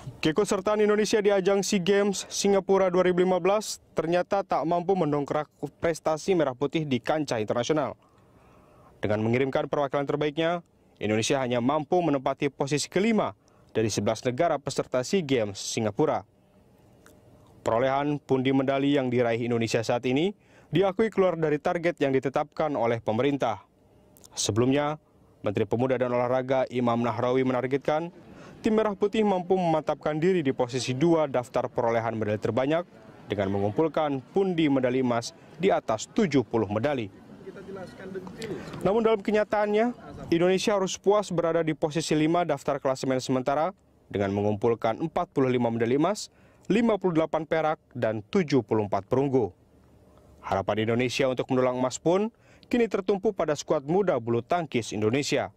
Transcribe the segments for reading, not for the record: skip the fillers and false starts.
Keikutsertaan Indonesia di ajang SEA Games Singapura 2015 ternyata tak mampu mendongkrak prestasi merah putih di kancah internasional. Dengan mengirimkan perwakilan terbaiknya, Indonesia hanya mampu menempati posisi kelima dari 11 negara peserta SEA Games Singapura. Perolehan pundi medali yang diraih Indonesia saat ini diakui keluar dari target yang ditetapkan oleh pemerintah. Sebelumnya, Menteri Pemuda dan Olahraga Imam Nahrawi menargetkan tim Merah Putih mampu memantapkan diri di posisi 2 daftar perolehan medali terbanyak dengan mengumpulkan pundi medali emas di atas 70 medali. Namun dalam kenyataannya, Indonesia harus puas berada di posisi 5 daftar klasemen sementara dengan mengumpulkan 45 medali emas, 58 perak, dan 74 perunggu. Harapan Indonesia untuk mendulang emas pun kini tertumpu pada skuad muda bulu tangkis Indonesia.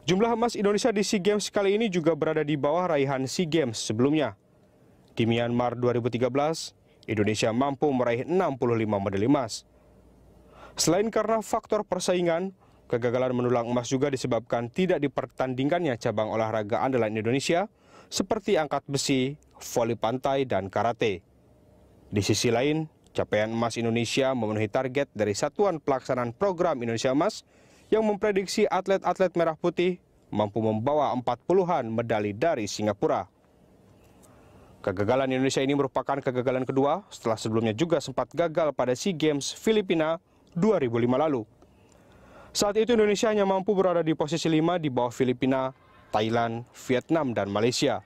Jumlah emas Indonesia di SEA Games kali ini juga berada di bawah raihan SEA Games sebelumnya. Di Myanmar 2013, Indonesia mampu meraih 65 medali emas. Selain karena faktor persaingan, kegagalan mendulang emas juga disebabkan tidak dipertandingkannya cabang olahraga andalan Indonesia seperti angkat besi, voli pantai, dan karate. Di sisi lain, capaian emas Indonesia memenuhi target dari Satuan Pelaksanaan Program Indonesia Emas yang memprediksi atlet-atlet merah putih mampu membawa 40-an medali dari Singapura. Kegagalan Indonesia ini merupakan kegagalan kedua setelah sebelumnya juga sempat gagal pada SEA Games Filipina 2005 lalu. Saat itu Indonesia hanya mampu berada di posisi 5 di bawah Filipina, Thailand, Vietnam, dan Malaysia.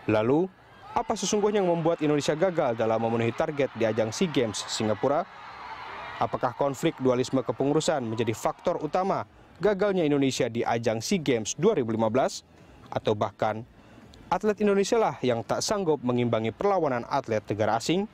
Lalu, apa sesungguhnya yang membuat Indonesia gagal dalam memenuhi target di ajang SEA Games Singapura? Apakah konflik dualisme kepengurusan menjadi faktor utama gagalnya Indonesia di ajang SEA Games 2015? Atau bahkan atlet Indonesia lah yang tak sanggup mengimbangi perlawanan atlet negara asing?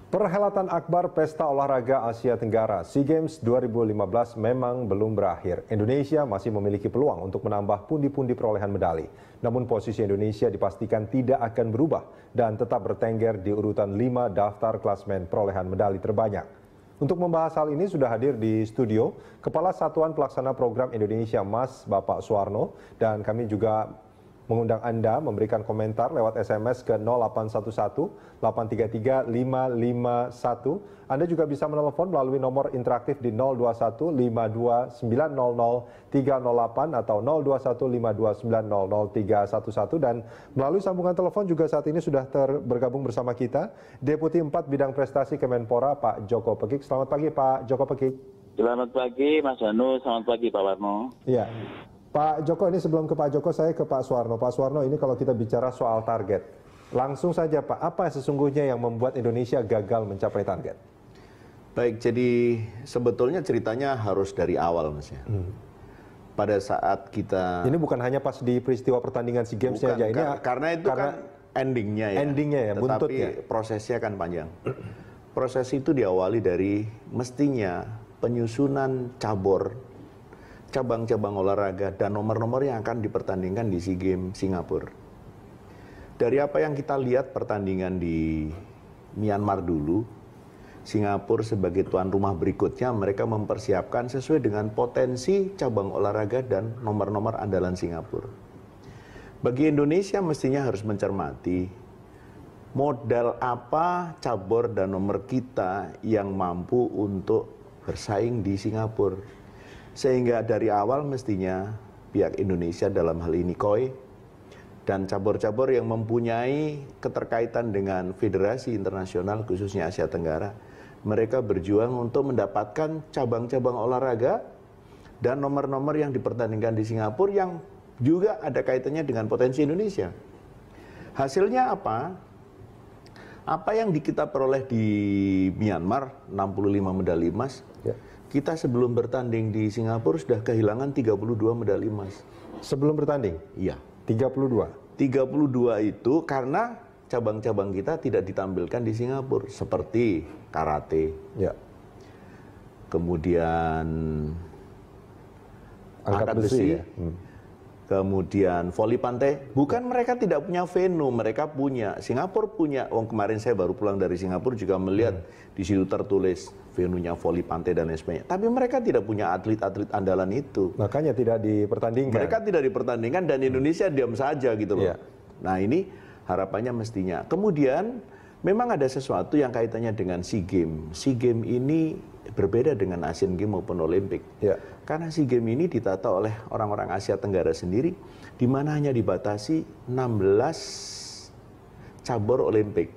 Perhelatan akbar Pesta Olahraga Asia Tenggara SEA Games 2015 memang belum berakhir. Indonesia masih memiliki peluang untuk menambah pundi-pundi perolehan medali. Namun posisi Indonesia dipastikan tidak akan berubah dan tetap bertengger di urutan 5 daftar klasemen perolehan medali terbanyak. Untuk membahas hal ini sudah hadir di studio Kepala Satuan Pelaksana Program Indonesia Emas Bapak Suwarno, dan kami juga mengundang Anda memberikan komentar lewat SMS ke 0811-833-551. Anda juga bisa menelpon melalui nomor interaktif di 021-52900-308 atau 021-52900-311. Dan melalui sambungan telepon juga saat ini sudah bergabung bersama kita Deputi 4 Bidang Prestasi Kemenpora Pak Joko Pekik. Selamat pagi Pak Joko Pekik. Selamat pagi Mas Hanu, selamat pagi Pak Warno. Iya. Pak Joko, ini sebelum ke Pak Joko, saya ke Pak Suwarno. Pak Suwarno, ini kalau kita bicara soal target, langsung saja Pak, apa sesungguhnya yang membuat Indonesia gagal mencapai target? Baik, jadi sebetulnya ceritanya harus dari awal, Mas ya. Pada saat kita... Ini bukan hanya pas di peristiwa pertandingan SEA Games aja, ini karena itu kan endingnya ya. Endingnya ya, buntutnya. Tetapi prosesnya kan panjang. Proses itu diawali dari mestinya penyusunan cabang-cabang olahraga dan nomor-nomor yang akan dipertandingkan di SEA Games Singapura. Dari apa yang kita lihat pertandingan di Myanmar dulu, Singapura sebagai tuan rumah berikutnya mereka mempersiapkan sesuai dengan potensi cabang olahraga dan nomor-nomor andalan Singapura. Bagi Indonesia mestinya harus mencermati modal apa cabur dan nomor kita yang mampu untuk bersaing di Singapura. Sehingga dari awal mestinya pihak Indonesia dalam hal ini KOI dan cabur-cabur yang mempunyai keterkaitan dengan federasi internasional khususnya Asia Tenggara, mereka berjuang untuk mendapatkan cabang-cabang olahraga dan nomor-nomor yang dipertandingkan di Singapura yang juga ada kaitannya dengan potensi Indonesia. Hasilnya apa? Apa yang kita peroleh di Myanmar, 65 medali emas, kita sebelum bertanding di Singapura sudah kehilangan 32 medali emas. Sebelum bertanding? Iya. 32? 32 itu karena cabang-cabang kita tidak ditampilkan di Singapura. Seperti karate. Ya. Kemudian angkat besi. Ya? kemudian voli pantai. Bukan mereka tidak punya venue, mereka punya. Singapura punya. Kemarin saya baru pulang dari Singapura juga melihat di situ tertulis venue-nya voli pantai dan lain sebagainya. Tapi mereka tidak punya atlet-atlet andalan itu. Makanya tidak dipertandingkan. Mereka tidak dipertandingkan dan Indonesia diam saja gitu loh. Iya. Nah ini harapannya mestinya. Kemudian memang ada sesuatu yang kaitannya dengan SEA Games. SEA Games ini berbeda dengan Asian Games maupun Olimpik. Ya. Karena SEA Games ini ditata oleh orang-orang Asia Tenggara sendiri, di mana hanya dibatasi 16 cabur Olimpik.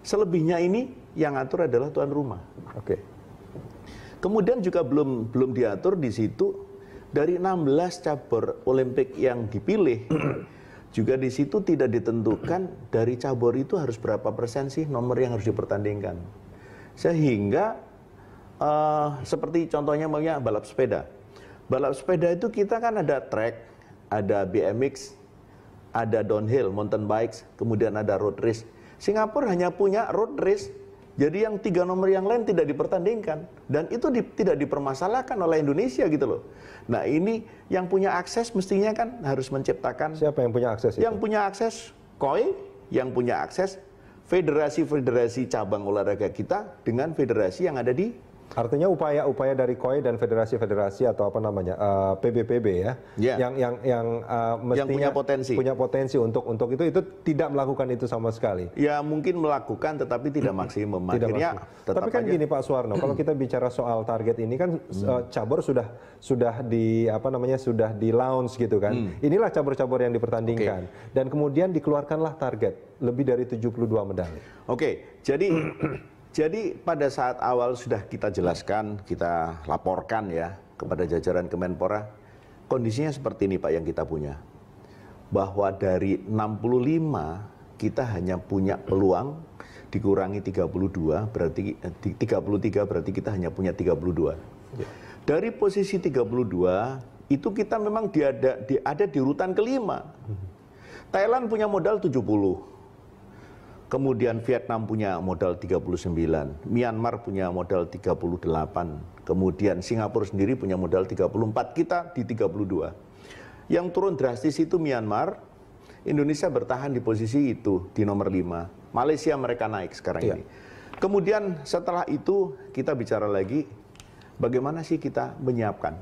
Selebihnya ini yang atur adalah tuan rumah. Oke. Kemudian juga belum diatur di situ dari 16 cabur Olimpik yang dipilih. Juga di situ tidak ditentukan dari cabur itu harus berapa persen sih nomor yang harus dipertandingkan. Sehingga seperti contohnya balap sepeda. Balap sepeda itu kita kan ada track, ada BMX, ada downhill, mountain bikes, kemudian ada road race. Singapura hanya punya road race, jadi yang 3 nomor yang lain tidak dipertandingkan. Dan itu tidak dipermasalahkan oleh Indonesia gitu loh. Nah ini yang punya akses mestinya kan harus menciptakan. Siapa yang punya akses itu? Yang punya akses KOI, yang punya akses federasi-federasi cabang olahraga kita dengan federasi yang ada di. Artinya upaya-upaya dari KOI dan federasi-federasi atau apa namanya PBPB ya, Ya. yang mestinya punya potensi untuk itu tidak melakukan itu sama sekali. Ya mungkin melakukan tetapi tidak maksimum. Akhirnya tapi kan gini Pak Suwarno, kalau kita bicara soal target ini kan cabur sudah di apa namanya sudah di launch gitu kan. Inilah cabur-cabur yang dipertandingkan dan kemudian dikeluarkanlah target lebih dari 72 medali. Oke, jadi pada saat awal sudah kita jelaskan, kita laporkan ya kepada jajaran Kemenpora, kondisinya seperti ini Pak yang kita punya. Bahwa dari 65 kita hanya punya peluang dikurangi 32, berarti 33 berarti kita hanya punya 32. Dari posisi 32 itu kita memang ada di urutan kelima. Thailand punya modal 70. Kemudian Vietnam punya modal 39, Myanmar punya modal 38, kemudian Singapura sendiri punya modal 34, kita di 32. Yang turun drastis itu Myanmar, Indonesia bertahan di posisi itu, di nomor 5. Malaysia mereka naik sekarang ini. Kemudian setelah itu kita bicara lagi, bagaimana sih kita menyiapkan?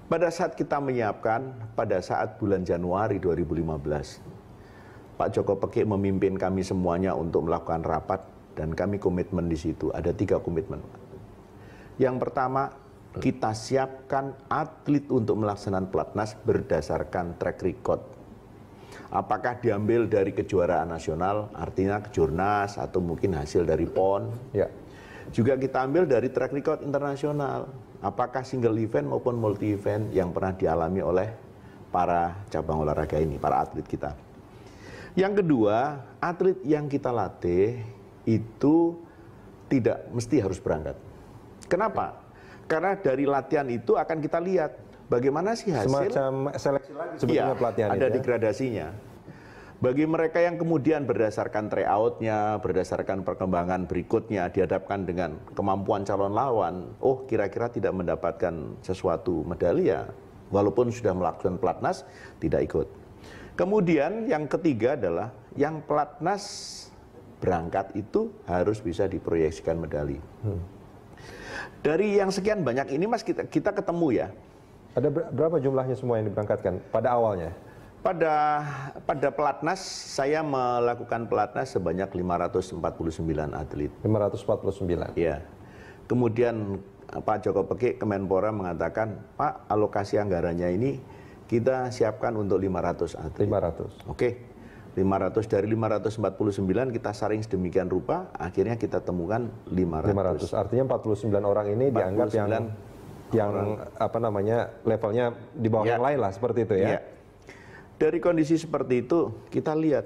Pada saat kita menyiapkan, pada saat bulan Januari 2015, Pak Joko Peke memimpin kami semuanya untuk melakukan rapat dan kami komitmen di situ. Ada 3 komitmen. Yang pertama, kita siapkan atlet untuk melaksanakan pelatnas berdasarkan track record. Apakah diambil dari kejuaraan nasional, artinya kejurnas atau mungkin hasil dari PON. Ya. Juga kita ambil dari track record internasional. Apakah single event maupun multi event yang pernah dialami oleh para cabang olahraga ini, para atlet kita. Yang kedua, atlet yang kita latih itu tidak mesti harus berangkat. Kenapa? Karena dari latihan itu akan kita lihat bagaimana sih hasil. Semacam seleksi lagi sebetulnya pelatihan ada itu. degradasinya. Bagi mereka yang kemudian berdasarkan tryout-nya, berdasarkan perkembangan berikutnya dihadapkan dengan kemampuan calon lawan, oh kira-kira tidak mendapatkan sesuatu medali ya, walaupun sudah melakukan pelatnas tidak ikut. Kemudian yang ketiga adalah yang pelatnas berangkat itu harus bisa diproyeksikan medali. Dari yang sekian banyak ini Mas kita ketemu ya. Ada berapa jumlahnya semua yang diberangkatkan pada awalnya? Pada pelatnas saya melakukan pelatnas sebanyak 549 atlet. 549. Ya. Kemudian Pak Joko Peke Kemenpora mengatakan, Pak alokasi anggarannya ini kita siapkan untuk 500 atlet. 500. Oke. 500 dari 549 kita saring sedemikian rupa, akhirnya kita temukan 500. 500. Artinya 49 orang ini 49 dianggap yang apa namanya levelnya di bawah yang lain lah seperti itu ya. Dari kondisi seperti itu kita lihat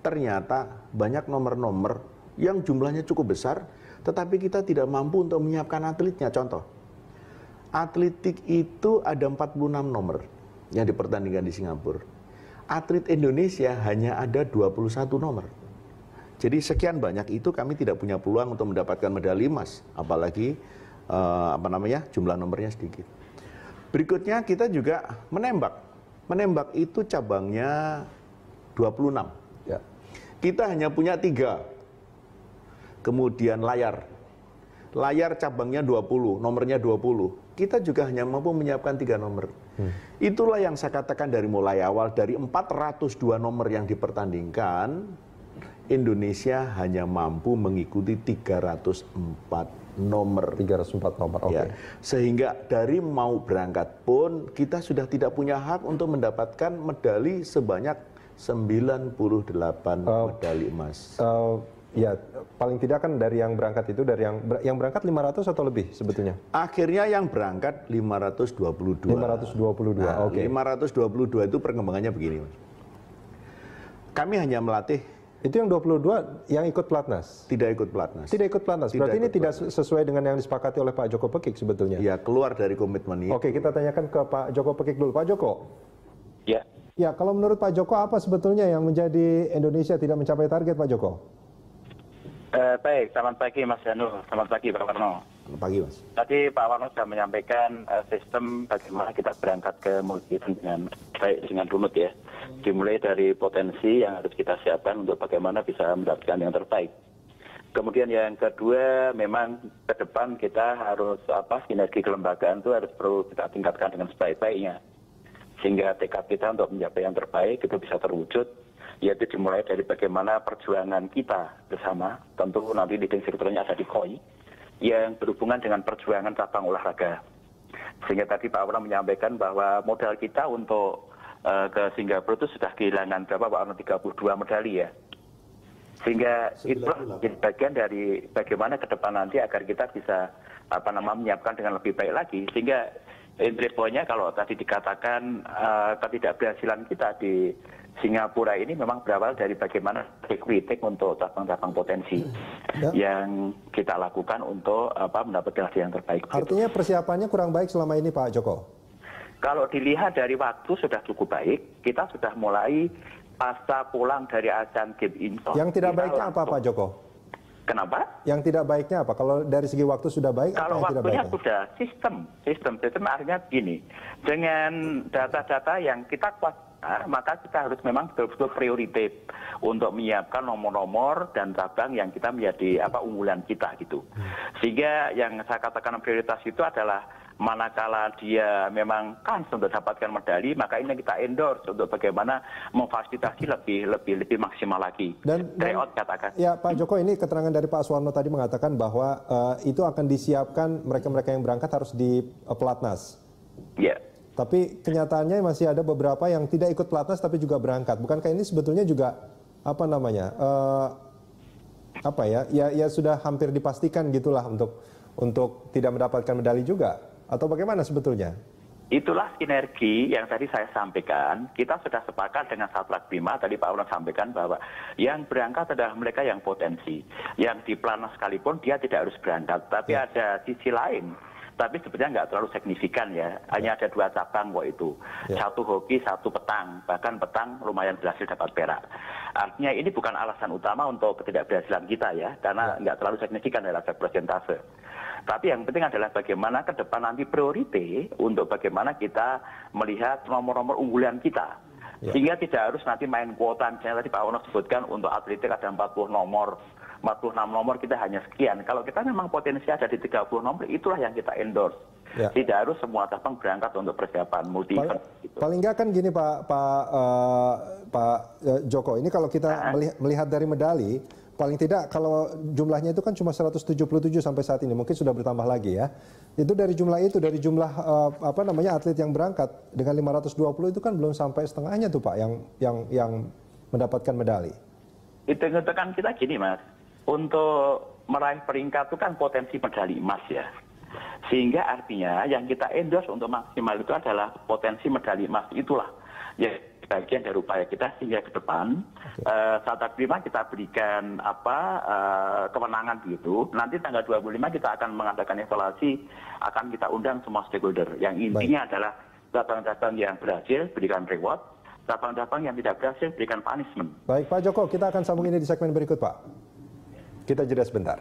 ternyata banyak nomor-nomor yang jumlahnya cukup besar, tetapi kita tidak mampu untuk menyiapkan atletnya. Contoh, atletik itu ada 46 nomor yang dipertandingkan di Singapura. Atlet Indonesia hanya ada 21 nomor. Jadi sekian banyak itu kami tidak punya peluang untuk mendapatkan medali emas, apalagi jumlah nomornya sedikit. Berikutnya kita juga menembak. Menembak itu cabangnya 26. Ya. Kita hanya punya 3. Kemudian layar. Layar cabangnya 20, nomornya 20. Kita juga hanya mampu menyiapkan 3 nomor. Itulah yang saya katakan dari mulai awal, dari 402 nomor yang dipertandingkan, Indonesia hanya mampu mengikuti 304 nomor. 304 nomor, oke. Ya, sehingga dari mau berangkat pun kita sudah tidak punya hak untuk mendapatkan medali sebanyak 98 medali emas. Ya, paling tidak kan dari yang berangkat itu, dari yang berangkat 500 atau lebih sebetulnya? Akhirnya yang berangkat 522. 522, Nah, oke. 522 itu perkembangannya begini, Mas. Kami hanya melatih. Itu yang 22 yang ikut pelatnas? Tidak ikut pelatnas. Tidak ikut pelatnas, Tidak berarti ini ikut tidak pelatnas. sesuai dengan yang disepakati oleh Pak Joko Pekik sebetulnya? Ya, keluar dari komitmen itu. Oke, kita tanyakan ke Pak Joko Pekik dulu. Pak Joko? Ya, Ya, kalau menurut Pak Joko apa sebetulnya yang menjadi Indonesia tidak mencapai target, Pak Joko? baik. Selamat pagi Mas Janu. Selamat pagi Pak Warno. Selamat pagi, Mas. Tadi Pak Warno sudah menyampaikan sistem bagaimana kita berangkat ke multi dengan baik, dengan runut ya. Dimulai dari potensi yang harus kita siapkan untuk bagaimana bisa mendapatkan yang terbaik. Kemudian yang kedua, memang ke depan kita harus sinergi kelembagaan itu harus perlu kita tingkatkan dengan sebaik-baiknya. Sehingga tekad kita untuk mencapai yang terbaik itu bisa terwujud, yaitu dimulai dari bagaimana perjuangan kita bersama, tentu nanti leading sektornya ada di KOI, yang berhubungan dengan perjuangan cabang olahraga. Sehingga tadi Pak Warno menyampaikan bahwa modal kita untuk ke Singapura itu sudah kehilangan berapa Pak Warno, 32 medali ya. Sehingga itu bagian dari bagaimana ke depan nanti agar kita bisa menyiapkan dengan lebih baik lagi. Sehingga entry point-nya kalau tadi dikatakan ketidakberhasilan kita di Singapura ini memang berawal dari bagaimana kritik untuk cabang-cabang potensi yang kita lakukan untuk mendapatkan hasil yang terbaik. Artinya persiapannya kurang baik selama ini, Pak Joko? Kalau dilihat dari waktu sudah cukup baik, kita sudah mulai pasca pulang dari ASEAN Games Incheon. Yang tidak baiknya apa, Pak Joko? Kenapa? Yang tidak baiknya apa? Kalau dari segi waktu sudah baik, Kalau apa yang tidak waktunya baiknya? sudah sistem artinya begini, dengan data-data yang kita kuasai, maka kita harus memang betul-betul prioritas untuk menyiapkan nomor-nomor dan cabang yang kita menjadi unggulan kita gitu. Sehingga yang saya katakan prioritas itu adalah manakala dia memang kans untuk dapatkan medali, maka ini kita endorse untuk bagaimana memfasilitasi lebih maksimal lagi. Dan Tryout katakan. Ya, Pak Joko, ini keterangan dari Pak Suwarno tadi mengatakan bahwa itu akan disiapkan mereka-mereka yang berangkat harus di pelatnas. Ya. Tapi kenyataannya masih ada beberapa yang tidak ikut pelatnas tapi juga berangkat. Bukankah ini sebetulnya juga ya sudah hampir dipastikan gitulah untuk tidak mendapatkan medali juga? Atau bagaimana sebetulnya? Itulah sinergi yang tadi saya sampaikan. Kita sudah sepakat dengan Satlat Bima, tadi Pak Warno sampaikan bahwa yang berangkat adalah mereka yang potensi. Yang di pelatnas sekalipun dia tidak harus berangkat. Tapi ada sisi lain. Tapi sebenarnya nggak terlalu signifikan ya. Hanya ada 2 cabang kok itu. Satu hoki, satu petang. Bahkan petang lumayan berhasil dapat perak. Artinya ini bukan alasan utama untuk ketidakberhasilan kita ya. Karena nggak terlalu signifikan dalam aspek persentase. Tapi yang penting adalah bagaimana ke depan nanti prioritas untuk bagaimana kita melihat nomor-nomor unggulan kita. Sehingga tidak harus nanti main kuota. Misalnya tadi Pak Warno sebutkan untuk atletik ada 40 nomor. 46 nomor kita hanya sekian. Kalau kita memang potensi ada di 30 nomor, itulah yang kita endorse. Tidak harus semua cabang berangkat untuk persiapan multi event. Paling nggak kan gini Pak Joko, ini kalau kita melihat dari medali, paling tidak kalau jumlahnya itu kan cuma 177 sampai saat ini, mungkin sudah bertambah lagi ya. Itu dari jumlah atlet yang berangkat dengan 520 itu kan belum sampai setengahnya tuh Pak yang mendapatkan medali. Hitung-hitungan kita gini Mas, untuk meraih peringkat itu kan potensi medali emas ya. Sehingga artinya yang kita endorse untuk maksimal itu adalah potensi medali emas, itulah ya bagian dari upaya kita sehingga ke depan saat prima kita berikan kewenangan begitu. Nanti tanggal 25 kita akan mengadakan evaluasi, akan kita undang semua stakeholder. Yang intinya adalah cabang-cabang yang berhasil berikan reward, cabang-cabang yang tidak berhasil berikan punishment. Baik Pak Joko, kita akan sambung ini di segmen berikut Pak. Kita jeda sebentar.